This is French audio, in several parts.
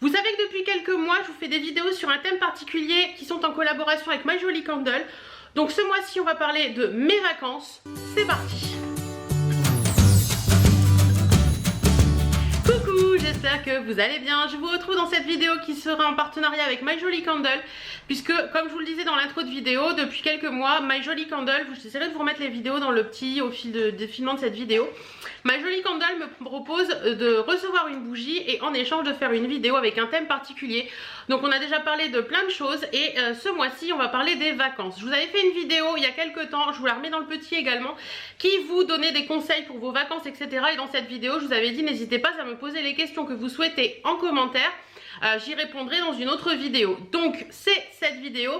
Vous savez que depuis quelques mois, je vous fais des vidéos sur un thème particulier qui sont en collaboration avec My Jolly Candle. Donc ce mois-ci, on va parler de mes vacances. C'est parti! Coucou, j'espère que vous allez bien. Je vous retrouve dans cette vidéo qui sera en partenariat avec My Jolly Candle, puisque comme je vous le disais dans l'intro de vidéo, depuis quelques mois, My Jolly Candle, j'essaierai de vous remettre les vidéos dans le petit au fil de filmant de cette vidéo. My Jolly Candle me propose de recevoir une bougie et en échange de faire une vidéo avec un thème particulier. Donc on a déjà parlé de plein de choses et ce mois-ci on va parler des vacances. Je vous avais fait une vidéo il y a quelques temps, je vous la remets dans le petit également, qui vous donnait des conseils pour vos vacances, etc. Et dans cette vidéo je vous avais dit n'hésitez pas à me poser les questions que vous souhaitez en commentaire. J'y répondrai dans une autre vidéo. Donc c'est cette vidéo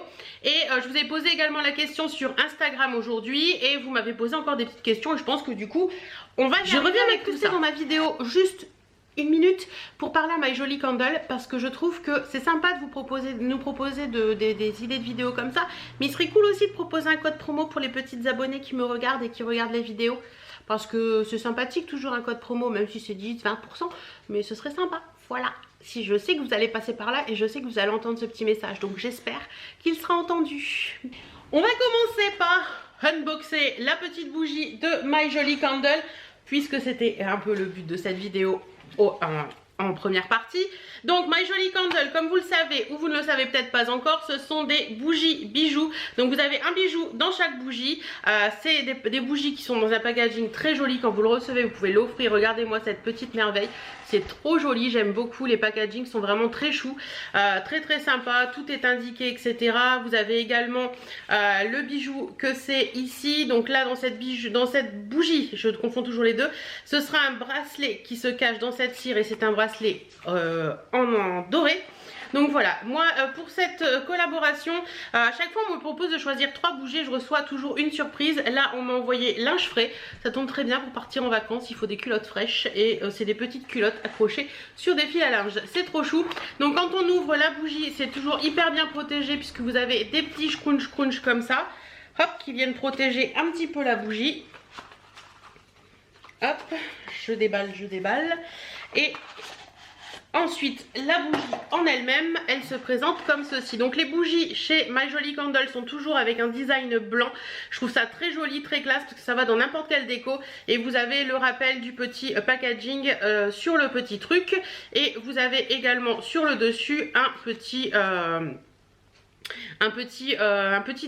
et je vous ai posé également la question sur Instagram aujourd'hui et vous m'avez posé encore des petites questions et je pense que du coup on va je reviens avec tout ça dans ma vidéo juste une minute pour parler à My Jolly Candle parce que je trouve que c'est sympa de nous proposer des idées de vidéos comme ça, mais il serait cool aussi de proposer un code promo pour les petites abonnées qui me regardent et qui regardent les vidéos parce que c'est sympathique toujours un code promo même si c'est 10-20%, mais ce serait sympa, voilà. Si je sais que vous allez passer par là et je sais que vous allez entendre ce petit message, donc j'espère qu'il sera entendu. On va commencer par unboxer la petite bougie de My Jolly Candle puisque c'était un peu le but de cette vidéo en première partie. Donc My Jolly Candle, comme vous le savez ou vous ne le savez peut-être pas encore, ce sont des bougies bijoux. Donc vous avez un bijou dans chaque bougie. C'est des bougies qui sont dans un packaging très joli. Quand vous le recevez, vous pouvez l'offrir. Regardez-moi cette petite merveille. C'est trop joli, j'aime beaucoup. Les packagings sont vraiment très choux, très sympa. Tout est indiqué, etc. Vous avez également le bijou que c'est ici. Donc là, dans cette bougie, je confonds toujours les deux, ce sera un bracelet qui se cache dans cette cire et c'est un bracelet en doré. Donc voilà, moi pour cette collaboration, à chaque fois on me propose de choisir 3 bougies, je reçois toujours une surprise. Là on m'a envoyé linge frais, ça tombe très bien pour partir en vacances, il faut des culottes fraîches et c'est des petites culottes accrochées sur des fils à linge, c'est trop chou. Donc quand on ouvre la bougie, c'est toujours hyper bien protégé puisque vous avez des petits scrunch comme ça, hop, qui viennent protéger un petit peu la bougie. Hop, je déballe et ensuite, la bougie en elle-même, elle se présente comme ceci. Donc les bougies chez My Jolly Candle sont toujours avec un design blanc. Je trouve ça très joli, très classe parce que ça va dans n'importe quelle déco. Et vous avez le rappel du petit packaging sur le petit truc. Et vous avez également sur le dessus un petit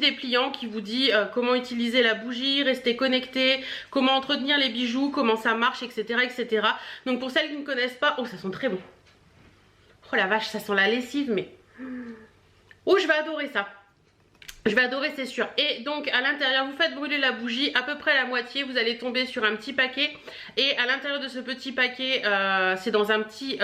dépliant qui vous dit comment utiliser la bougie, rester connecté, comment entretenir les bijoux, comment ça marche, etc. Donc pour celles qui ne connaissent pas, oh ça sent très bon. Oh la vache, ça sent la lessive, mais... Oh, je vais adorer ça. Je vais adorer, c'est sûr. Et donc à l'intérieur, vous faites brûler la bougie à peu près la moitié. Vous allez tomber sur un petit paquet. Et à l'intérieur de ce petit paquet, c'est dans un petit...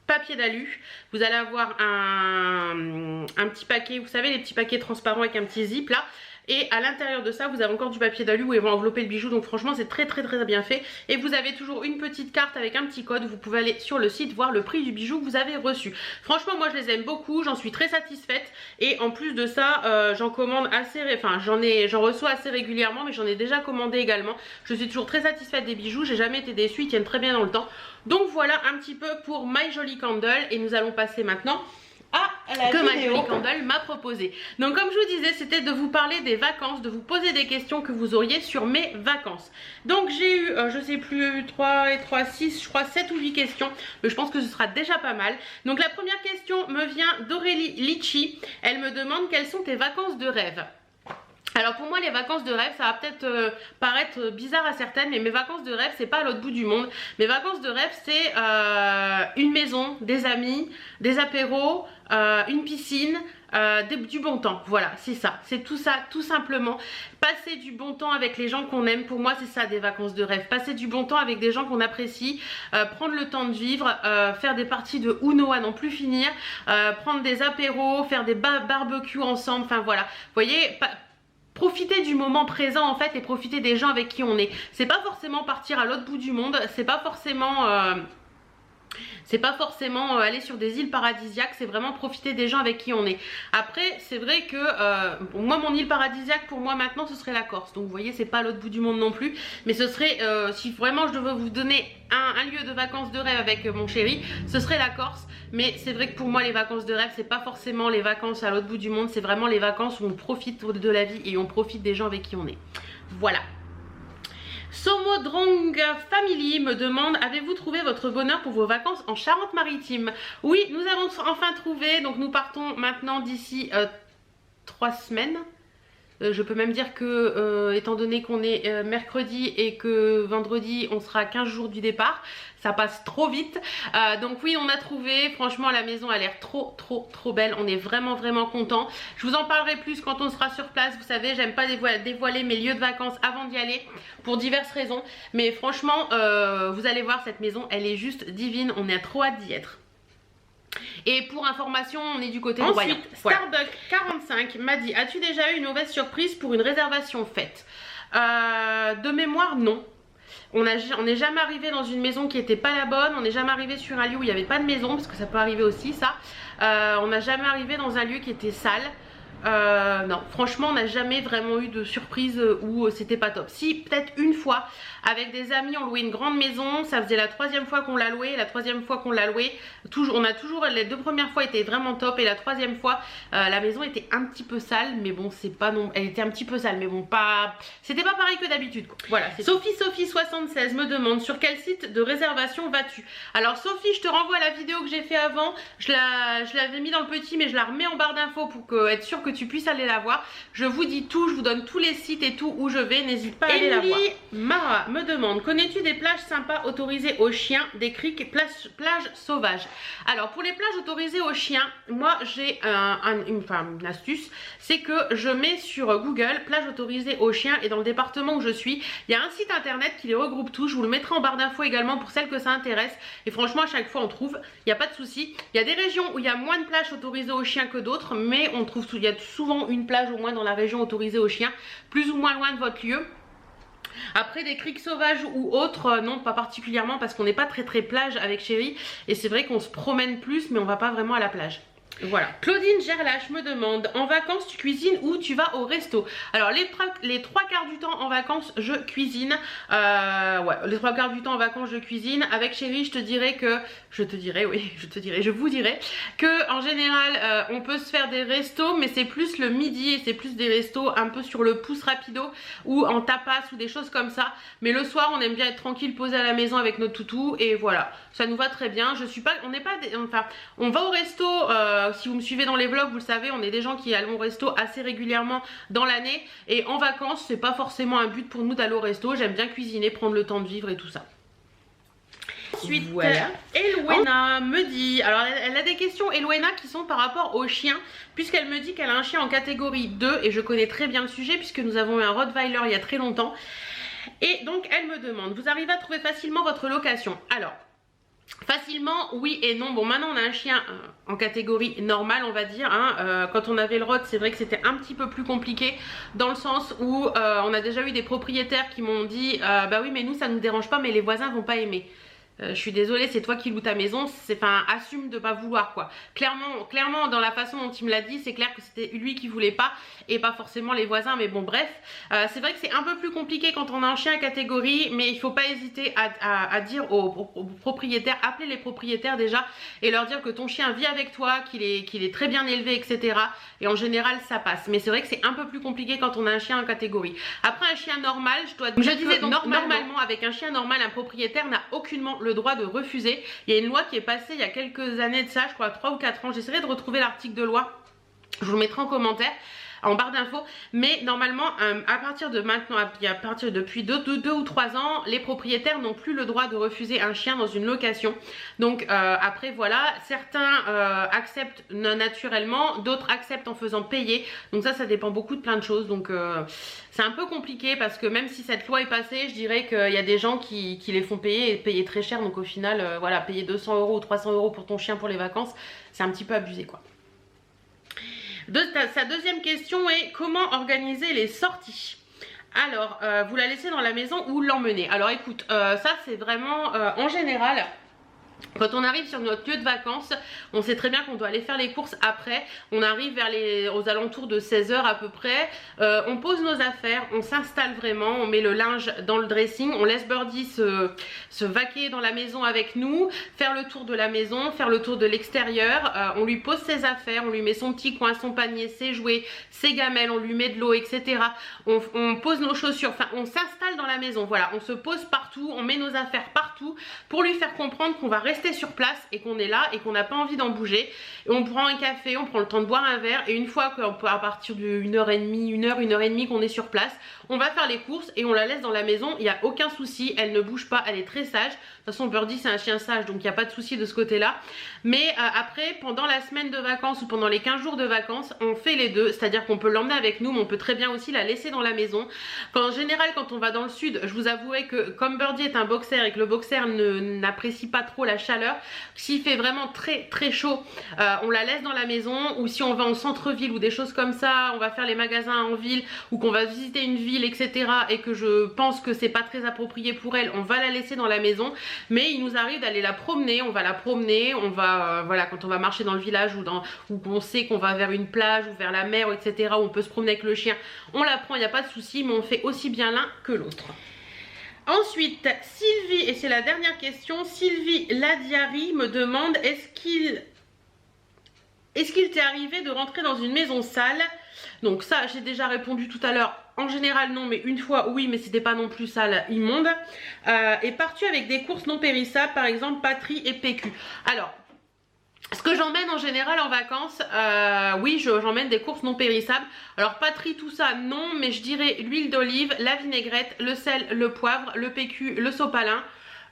papier d'alu, vous allez avoir un petit paquet, vous savez les petits paquets transparents avec un petit zip là, et à l'intérieur de ça vous avez encore du papier d'alu où ils vont envelopper le bijou, donc franchement c'est très bien fait. Et vous avez toujours une petite carte avec un petit code, vous pouvez aller sur le site voir le prix du bijou que vous avez reçu. Franchement moi je les aime beaucoup, j'en suis très satisfaite et en plus de ça j'en commande assez, enfin j'en reçois assez régulièrement, mais j'en ai déjà commandé également. Je suis toujours très satisfaite des bijoux, j'ai jamais été déçue, ils tiennent très bien dans le temps. Donc voilà un petit peu pour My Jolly Candle et nous allons passer maintenant à la vidéo que My Jolly Candle m'a proposé. Donc comme je vous disais, c'était de vous parler des vacances, de vous poser des questions que vous auriez sur mes vacances. Donc j'ai eu, je sais plus, 6, je crois 7 ou 8 questions, mais je pense que ce sera déjà pas mal. Donc la première question me vient d'Aurélie Litchi, elle me demande quelles sont tes vacances de rêve. Alors pour moi les vacances de rêve, ça va peut-être paraître bizarre à certaines, mais mes vacances de rêve c'est pas à l'autre bout du monde. Mes vacances de rêve c'est une maison, des amis, des apéros, une piscine, du bon temps. Voilà, c'est ça, c'est tout ça, tout simplement. Passer du bon temps avec les gens qu'on aime, pour moi c'est ça des vacances de rêve. Passer du bon temps avec des gens qu'on apprécie, prendre le temps de vivre, faire des parties de Uno à n'en plus finir, prendre des apéros, faire des barbecues ensemble, enfin voilà. Vous voyez, profiter du moment présent en fait et profiter des gens avec qui on est. C'est pas forcément partir à l'autre bout du monde, c'est pas forcément C'est pas forcément aller sur des îles paradisiaques, c'est vraiment profiter des gens avec qui on est. Après, c'est vrai que moi, mon île paradisiaque, pour moi maintenant, ce serait la Corse. Donc vous voyez, c'est pas à l'autre bout du monde non plus. Mais ce serait, si vraiment je devais vous donner un lieu de vacances de rêve avec mon chéri, ce serait la Corse. Mais c'est vrai que pour moi, les vacances de rêve, c'est pas forcément les vacances à l'autre bout du monde. C'est vraiment les vacances où on profite de la vie et on profite des gens avec qui on est. Voilà. Somodrong Family me demande: avez-vous trouvé votre bonheur pour vos vacances en Charente-Maritime? Oui, nous avons enfin trouvé, donc nous partons maintenant d'ici 3 semaines. Je peux même dire que étant donné qu'on est mercredi et que vendredi on sera à 15 jours du départ, ça passe trop vite. Donc oui, on a trouvé, franchement la maison a l'air trop belle, on est vraiment content. Je vous en parlerai plus quand on sera sur place. Vous savez, j'aime pas dévoiler mes lieux de vacances avant d'y aller pour diverses raisons, mais franchement vous allez voir, cette maison elle est juste divine, on a trop hâte d'y être. Et pour information, on est du côté de Royan. Ensuite, Starbuck45 m'a dit: as-tu déjà eu une mauvaise surprise pour une réservation faite? De mémoire, non. On n'est jamais arrivé dans une maison qui n'était pas la bonne. On n'est jamais arrivé sur un lieu où il n'y avait pas de maison, parce que ça peut arriver aussi ça. On n'a jamais arrivé dans un lieu qui était sale. Non, franchement, on n'a jamais vraiment eu de surprise où c'était pas top. Si, peut-être une fois, avec des amis, on louait une grande maison. Ça faisait la 3e fois qu'on l'a louée. La 3e fois qu'on l'a louée, on a toujours, les 2 premières fois étaient vraiment top. Et la 3e fois, la maison était un petit peu sale. Mais bon, c'est pas non. Elle était un petit peu sale, mais bon, pas. C'était pas pareil que d'habitude. Voilà. Sophie76 me demande: sur quel site de réservation vas-tu? Alors, Sophie, je te renvoie à la vidéo que j'ai fait avant. Je l'avais mis dans le petit, mais je la remets en barre d'infos pour être sûr que tu puisses aller la voir. Je vous dis tout, je vous donne tous les sites et tout où je vais, n'hésite pas à aller la voir. Mara me demande: connais-tu des plages sympas autorisées aux chiens, des criques et plages sauvages? Alors pour les plages autorisées aux chiens, moi j'ai une astuce, c'est que je mets sur Google plage autorisée aux chiens, et dans le département où je suis, il y a un site internet qui les regroupe tous. Je vous le mettrai en barre d'infos également pour celles que ça intéresse, et franchement à chaque fois on trouve, il n'y a pas de souci. Il y a des régions où il y a moins de plages autorisées aux chiens que d'autres, mais on trouve il y a souvent une plage au moins dans la région autorisée aux chiens, plus ou moins loin de votre lieu. Après des criques sauvages ou autres, non pas particulièrement, parce qu'on n'est pas très plage avec chéri, et c'est vrai qu'on se promène plus mais on va pas vraiment à la plage. Voilà. Claudine Gerlache me demande: en vacances tu cuisines ou tu vas au resto? Alors les 3 quarts du temps en vacances je cuisine. Ouais, les 3 quarts du temps en vacances je cuisine. Avec chéri, je vous dirais que en général on peut se faire des restos, mais c'est plus le midi et c'est plus des restos un peu sur le pouce rapido ou en tapas ou des choses comme ça. Mais le soir on aime bien être tranquille, posé à la maison avec notre toutou, et voilà, ça nous va très bien. On va au resto. Si vous me suivez dans les vlogs, vous le savez, on est des gens qui allons au resto assez régulièrement dans l'année, et en vacances c'est pas forcément un but pour nous d'aller au resto. J'aime bien cuisiner, prendre le temps de vivre et tout ça. Ensuite, voilà. Eloena me dit, alors elle a des questions, Eloena, qui sont par rapport aux chiens, puisqu'elle me dit qu'elle a un chien en catégorie 2, et je connais très bien le sujet puisque nous avons eu un Rottweiler il y a très longtemps. Et donc elle me demande: vous arrivez à trouver facilement votre location? Alors facilement, oui et non. Bon, maintenant on a un chien en catégorie normale, on va dire, hein. Quand on avait le Rot, c'est vrai que c'était un petit peu plus compliqué, dans le sens où on a déjà eu des propriétaires qui m'ont dit bah oui mais nous ça nous dérange pas, mais les voisins vont pas aimer. Je suis désolée, c'est toi qui loues ta maison, assume de pas vouloir quoi. Clairement dans la façon dont il me l'a dit, c'est clair que c'était lui qui voulait pas et pas forcément les voisins, mais bon bref. C'est vrai que c'est un peu plus compliqué quand on a un chien à catégorie, mais il faut pas hésiter à dire aux propriétaires, appeler les propriétaires déjà et leur dire que ton chien vit avec toi, qu'il est très bien élevé, etc. Et en général ça passe, mais c'est vrai que c'est un peu plus compliqué quand on a un chien en catégorie. Après un chien normal, je disais donc normalement avec un chien normal, un propriétaire n'a aucunement le droit de refuser. Il y a une loi qui est passée il y a quelques années de ça, je crois 3 ou 4 ans, j'essaierai de retrouver l'article de loi, je vous le mettrai en commentaire, en barre d'infos, mais normalement à partir de maintenant, depuis 2 ou 3 ans, les propriétaires n'ont plus le droit de refuser un chien dans une location. Donc après voilà, certains acceptent naturellement, d'autres acceptent en faisant payer, donc ça dépend beaucoup de plein de choses. Donc c'est un peu compliqué parce que même si cette loi est passée, je dirais qu'il y a des gens qui les font payer et payer très cher, donc au final voilà, payer 200 € ou 300 € pour ton chien pour les vacances, c'est un petit peu abusé quoi. Sa deuxième question est: comment organiser les sorties? Alors vous la laissez dans la maison ou l'emmener? Alors écoute, ça c'est vraiment en général, Quand on arrive sur notre lieu de vacances, on sait très bien qu'on doit aller faire les courses après. On arrive aux alentours de 16 h à peu près. On pose nos affaires, on s'installe vraiment, on met le linge dans le dressing, on laisse Birdie se vaquer dans la maison avec nous, faire le tour de la maison, faire le tour de l'extérieur. On lui pose ses affaires, on lui met son petit coin, son panier, ses jouets, ses gamelles, on lui met de l'eau, etc. On pose nos chaussures, enfin on s'installe dans la maison. Voilà, on se pose partout, on met nos affaires partout pour lui faire comprendre qu'on va rester sur place et qu'on est là et qu'on n'a pas envie d'en bouger. Et on prend un café, on prend le temps de boire un verre et une fois qu'à partir d'une heure et demie, une heure et demie qu'on est sur place, on va faire les courses et on la laisse dans la maison. Il n'y a aucun souci, elle ne bouge pas, elle est très sage. De toute façon Birdie c'est un chien sage, donc il n'y a pas de souci de ce côté là. Mais après, pendant la semaine de vacances ou pendant les 15 jours de vacances, on fait les deux, c'est à dire qu'on peut l'emmener avec nous mais on peut très bien aussi la laisser dans la maison. En général quand on va dans le sud, je vous avouerai que comme Birdie est un boxer et que le boxer n'apprécie pas trop la chaleur, s'il fait vraiment très très chaud, on la laisse dans la maison. Ou si on va en centre-ville ou des choses comme ça, on va faire les magasins en ville ou qu'on va visiter une ville, etc. et que je pense que c'est pas très approprié pour elle, on va la laisser dans la maison. Mais il nous arrive d'aller la promener, on va la promener, on va voilà, quand on va marcher dans le village ou on sait qu'on va vers une plage ou vers la mer, etc. où on peut se promener avec le chien, on la prend, il n'y a pas de souci, mais on fait aussi bien l'un que l'autre. Ensuite, Sylvie, et c'est la dernière question, Sylvie Ladiari me demande est-ce qu'il t'est arrivé de rentrer dans une maison sale? Donc ça, j'ai déjà répondu tout à l'heure. En général non, mais une fois oui, mais c'était pas non plus sale, immonde. Et pars-tu avec des courses non périssables, par exemple Patrie et PQ? Alors, ce que j'emmène en général en vacances, oui, j'emmène des courses non périssables. Alors Patrie, tout ça, non, mais je dirais l'huile d'olive, la vinaigrette, le sel, le poivre, le PQ, le sopalin.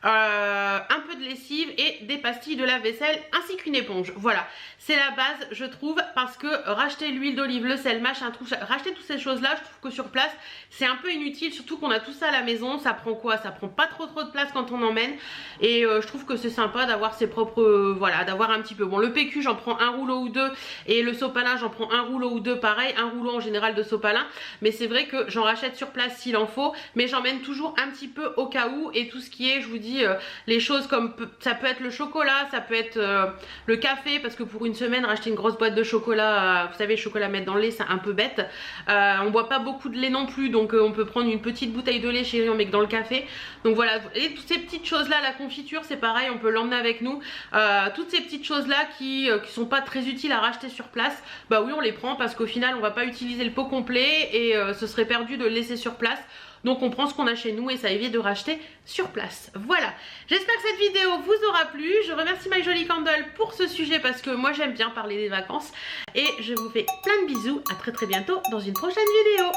Un peu de lessive et des pastilles de lave-vaisselle ainsi qu'une éponge. Voilà, c'est la base je trouve, parce que racheter l'huile d'olive, le sel, machin, tout ça, racheter toutes ces choses là, je trouve que sur place c'est un peu inutile, surtout qu'on a tout ça à la maison. Ça prend quoi? Ça prend pas trop de place quand on emmène et je trouve que c'est sympa d'avoir ses propres, voilà, d'avoir un petit peu. Bon, le PQ j'en prends un rouleau ou deux et le sopalin j'en prends un rouleau ou deux, pareil, un rouleau en général de sopalin, mais c'est vrai que j'en rachète sur place s'il en faut, mais j'emmène toujours un petit peu au cas où. Et tout ce qui est, je vous dis, les choses comme ça peut être le chocolat, ça peut être le café, parce que pour une semaine racheter une grosse boîte de chocolat, vous savez, chocolat mettre dans le lait c'est un peu bête. On boit pas beaucoup de lait non plus, donc on peut prendre une petite bouteille de lait, chérie, on met que dans le café. Donc voilà, et toutes ces petites choses là, la confiture c'est pareil, on peut l'emmener avec nous. Toutes ces petites choses là qui sont pas très utiles à racheter sur place, bah oui on les prend, parce qu'au final on va pas utiliser le pot complet et ce serait perdu de le laisser sur place. Donc on prend ce qu'on a chez nous et ça évite de racheter sur place. Voilà, j'espère que cette vidéo vous aura plu. Je remercie My Jolie Candle pour ce sujet parce que moi j'aime bien parler des vacances. Et je vous fais plein de bisous, à très bientôt dans une prochaine vidéo.